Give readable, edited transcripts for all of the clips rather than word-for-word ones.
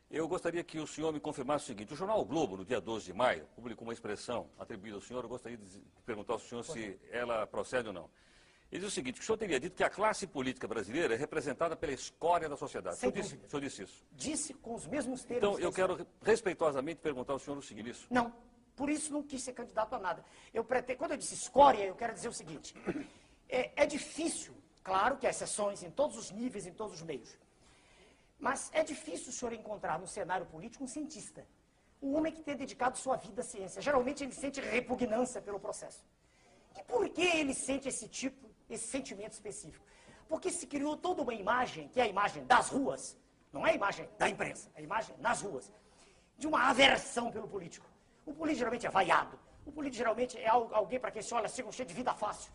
Eu gostaria que o senhor me confirmasse o seguinte: o jornal O Globo, no dia 12 de maio, publicou uma expressão atribuída ao senhor. Eu gostaria de perguntar ao senhor se ela procede ou não. Ele diz o seguinte: que o senhor teria dito que a classe política brasileira é representada pela escória da sociedade. Sem O senhor disse isso? Disse com os mesmos termos. Então, eu quero respeitosamente perguntar ao senhor o seguinte: isso? Não, por isso não quis ser candidato a nada. Quando eu disse escória, eu quero dizer o seguinte: é difícil, claro que há exceções em todos os níveis, em todos os meios. Mas é difícil o senhor encontrar no cenário político um cientista. Um homem que tenha dedicado sua vida à ciência. Geralmente ele sente repugnância pelo processo. E por que ele sente esse sentimento específico? Porque se criou toda uma imagem, que é a imagem das ruas, não é a imagem da imprensa, é a imagem nas ruas, de uma aversão pelo político. O político geralmente é vaiado. O político geralmente é alguém para quem se olha assim, cheio de vida fácil.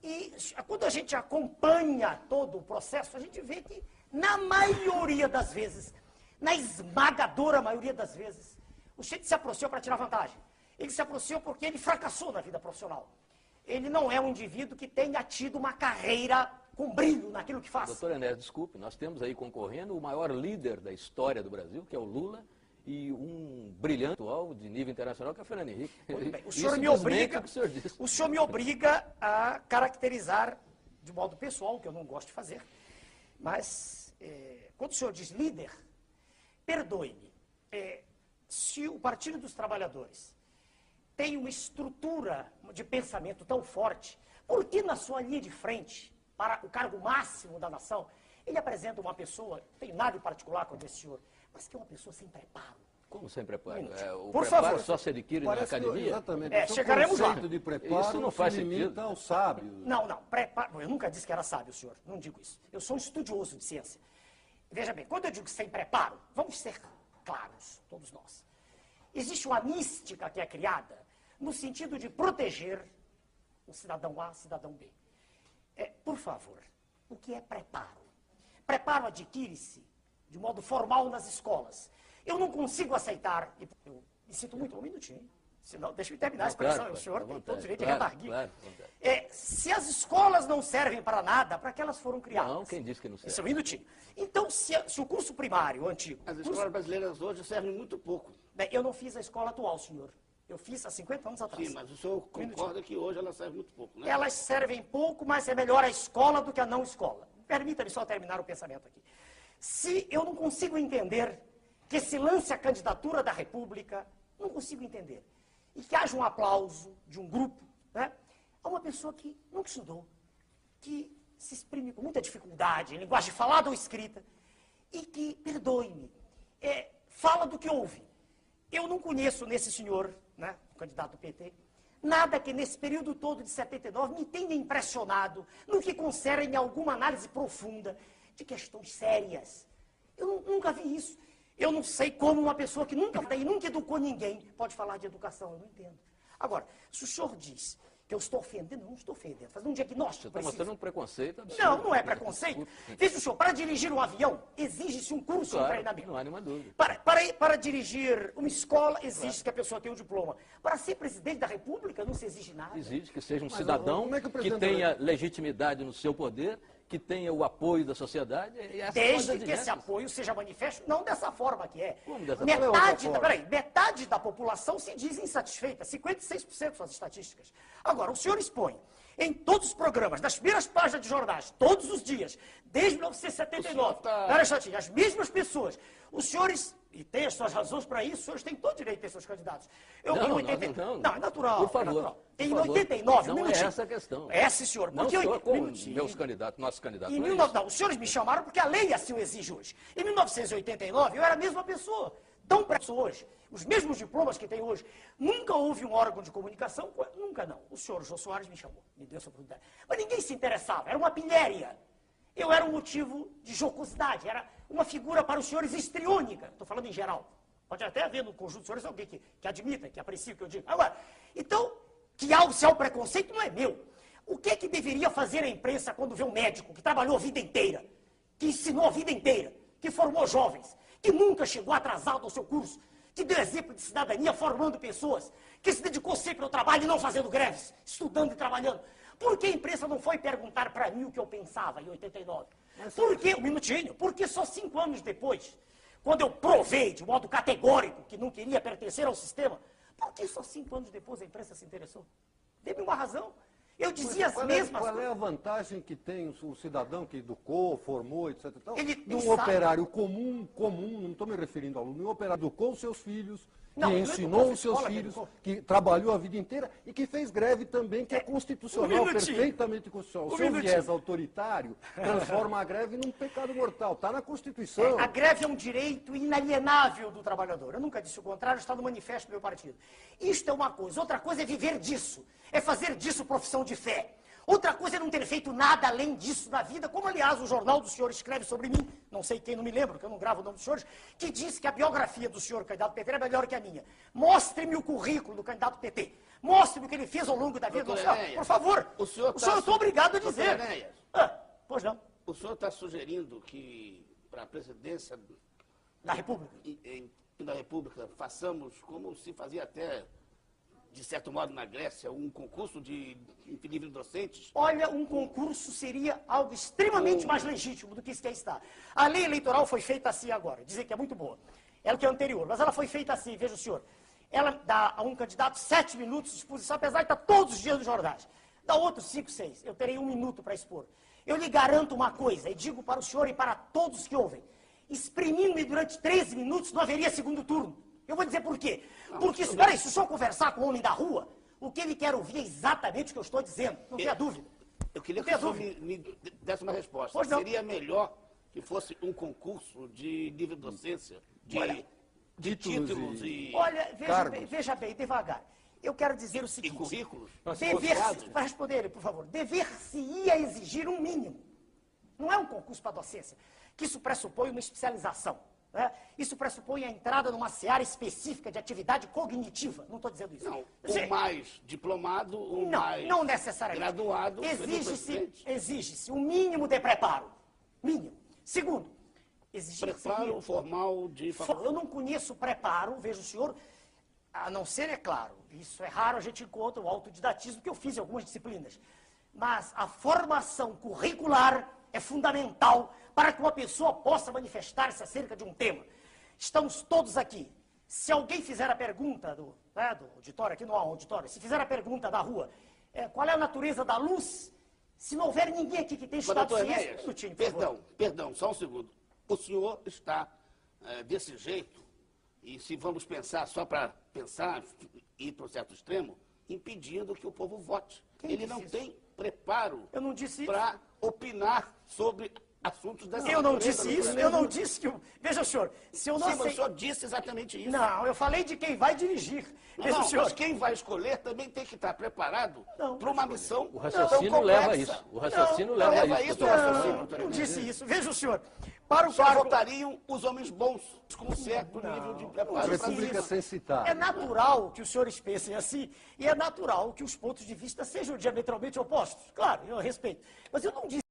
E quando a gente acompanha todo o processo, a gente vê que, na maioria das vezes, na esmagadora maioria das vezes, o sujeito se aproximou para tirar vantagem. Ele se aproximou porque ele fracassou na vida profissional. Ele não é um indivíduo que tenha tido uma carreira com brilho naquilo que faz. Doutor Enéas, desculpe, nós temos aí concorrendo o maior líder da história do Brasil, que é o Lula, e um brilhante atual de nível internacional, que é o Fernando Henrique. Muito bem. O senhor me obriga a caracterizar de modo pessoal, que eu não gosto de fazer, mas quando o senhor diz líder, perdoe-me, se o Partido dos Trabalhadores tem uma estrutura de pensamento tão forte, por que na sua linha de frente, para o cargo máximo da nação, ele apresenta uma pessoa, não tem nada em particular com esse senhor, mas que é uma pessoa sem preparo? Como sem preparo? O por preparo favor. Só se adquire na academia? Exatamente. Chegaremos lá. De preparo, isso não faz sentido. Ao sábio. Não, preparo. Eu nunca disse que era sábio, senhor. Não digo isso. Eu sou um estudioso de ciência. Veja bem, quando eu digo sem preparo, vamos ser claros, todos nós. Existe uma mística que é criada no sentido de proteger o cidadão A, o cidadão B. Por favor, o que é preparo? Preparo adquire-se de modo formal nas escolas. Eu não consigo aceitar, eu me sinto muito, um minutinho, senão, deixa eu terminar a expressão, o senhor tem todo o direito de redarguir. Se as escolas não servem para nada, para que elas foram criadas? Não, quem disse que não serve? Isso é um minutinho. Então, se o curso primário, o antigo... As escolas brasileiras hoje servem muito pouco. Bem, eu não fiz a escola atual, senhor. Eu fiz há 50 anos atrás. Sim, mas o senhor concorda que hoje elas servem muito pouco, né? Elas servem pouco, mas é melhor a escola do que a não escola. Permita-me só terminar o pensamento aqui. Se eu não consigo entender que se lance a candidatura da República, não consigo entender. E que haja um aplauso de um grupo, né, a uma pessoa que nunca estudou, que se exprime com muita dificuldade, em linguagem falada ou escrita, e que, perdoe-me, fala do que ouve. Eu não conheço nesse senhor, né, o candidato do PT, nada que nesse período todo de 79 me tenha impressionado no que concerne alguma análise profunda de questões sérias. Eu nunca vi isso. Eu não sei como uma pessoa que nunca educou ninguém pode falar de educação, eu não entendo. Agora, se o senhor diz que eu estou ofendendo, eu não estou ofendendo. Faz um diagnóstico. Você está mostrando um preconceito absurdo. Não, não é preconceito. Veja, senhor, para dirigir um avião, exige-se um curso de treinamento. Não há nenhuma dúvida. Para dirigir uma escola, exige que a pessoa tenha um diploma. Para ser presidente da República, não se exige nada. Exige que seja um cidadão que tenha legitimidade no seu poder, que tenha o apoio da sociedade. Desde que esse apoio seja manifesto, não dessa forma que é. Como dessa forma? Metade da população se diz insatisfeita, 56% são as estatísticas. Agora, o senhor expõe em todos os programas, nas primeiras páginas de jornais, todos os dias, desde 1979, as mesmas pessoas. Os senhores, e tem as suas razões para isso, os senhores têm todo o direito de ter seus candidatos. Não, é natural. Por favor. É natural. Em 89, não é essa a questão. É, sim, senhor. Não só com meus candidatos, nossos candidatos. Não, os senhores me chamaram porque a lei assim o exige hoje. Em 1989, eu era a mesma pessoa. Tão preso hoje. Os mesmos diplomas que tem hoje. Nunca houve um órgão de comunicação, nunca não. O senhor Jô Soares me chamou, me deu essa oportunidade. Mas ninguém se interessava, era uma pilhéria. Eu era um motivo de jocosidade, era uma figura para os senhores histriônica. Estou falando em geral. Pode até haver no conjunto dos senhores alguém que admita, que aprecia o que eu digo. Agora, então, se há o preconceito, não é meu. O que é que deveria fazer a imprensa quando vê um médico que trabalhou a vida inteira, que ensinou a vida inteira, que formou jovens, que nunca chegou atrasado ao seu curso, que deu exemplo de cidadania formando pessoas, que se dedicou sempre ao trabalho e não fazendo greves, estudando e trabalhando? Por que a imprensa não foi perguntar para mim o que eu pensava em 89? Por que, um minutinho, porque só 5 anos depois, quando eu provei de modo categórico que não queria pertencer ao sistema, por que só 5 anos depois a imprensa se interessou? Dê-me uma razão. Eu dizia as mesmas coisas. Qual é a vantagem que tem o cidadão que educou, formou, etc. Um operário comum, não estou me referindo ao aluno, um operário que educou os seus filhos, que ensinou os seus filhos, que trabalhou a vida inteira e que fez greve também, que é constitucional, perfeitamente constitucional. O seu viés autoritário transforma a greve num pecado mortal. Está na Constituição. A greve é um direito inalienável do trabalhador. Eu nunca disse o contrário, está no manifesto do meu partido. Isto é uma coisa. Outra coisa é viver disso. É fazer disso profissão de fé. Outra coisa é não ter feito nada além disso na vida, como, aliás, o jornal do senhor escreve sobre mim, não sei quem, não me lembro, porque eu não gravo o nome dos senhores, que diz que a biografia do senhor candidato PT é melhor que a minha. Mostre-me o currículo do candidato PT. Mostre-me o que ele fez ao longo da vida. Por favor, o senhor estou obrigado a dizer. Pois não. O senhor está sugerindo que, para a presidência da República, façamos como se fazia até, de certo modo, na Grécia, um concurso de livros docentes? Olha, um concurso seria algo extremamente mais legítimo do que isso que aí está. A lei eleitoral foi feita assim agora, dizer que é muito boa. Ela que é anterior, mas ela foi feita assim, veja o senhor. Ela dá a um candidato 7 minutos de exposição, apesar de estar todos os dias nos jornais. Dá outros 5, 6. Eu terei 1 minuto para expor. Eu lhe garanto uma coisa, e digo para o senhor e para todos que ouvem. Exprimindo-me durante 13 minutos, não haveria segundo turno. Eu vou dizer por quê. Porque, espera aí, se o senhor conversar com o homem da rua, o que ele quer ouvir é exatamente o que eu estou dizendo. Não tenha dúvida. Eu queria que o senhor me desse uma resposta. Seria melhor que fosse um concurso de livre docência, de títulos e... Olha, veja bem, devagar. Eu quero dizer o seguinte... E currículos? Para responder ele, por favor. Dever-se-ia exigir um mínimo. Não é um concurso para docência, que isso pressupõe uma especialização. Isso pressupõe a entrada numa seara específica de atividade cognitiva. Não estou dizendo isso. Não, o mais diplomado, não necessariamente. Graduado... Exige-se um mínimo de preparo. Mínimo. Segundo, preparo formal de faculdade. Eu não conheço preparo, veja o senhor, a não ser, é claro, isso é raro, a gente encontra o autodidatismo, que eu fiz em algumas disciplinas. Mas a formação curricular é fundamental para que uma pessoa possa manifestar-se acerca de um tema. Estamos todos aqui. Se alguém fizer a pergunta do auditório, aqui não há auditório, se fizer a pergunta da rua, qual é a natureza da luz, se não houver ninguém aqui que tenha estudado ciência... Perdão, só um segundo. O senhor está desse jeito, e se vamos pensar só para pensar, ir para um certo extremo, impedindo que o povo vote. Ele não tem preparo para opinar sobre assuntos dessa natureza. Eu não disse isso, eu não disse que... Veja, senhor, se eu não sei... Mas o senhor disse exatamente isso. Não, eu falei de quem vai dirigir. Veja, senhor, mas quem vai escolher também tem que estar preparado para uma missão O raciocínio leva isso. O raciocínio leva isso. Não disse isso. Veja o senhor. Só votariam os homens bons, com certo nível de preparação. República sem citar. É natural que os senhores pensem assim, e é natural que os pontos de vista sejam diametralmente opostos. Claro, eu respeito. Mas eu não disse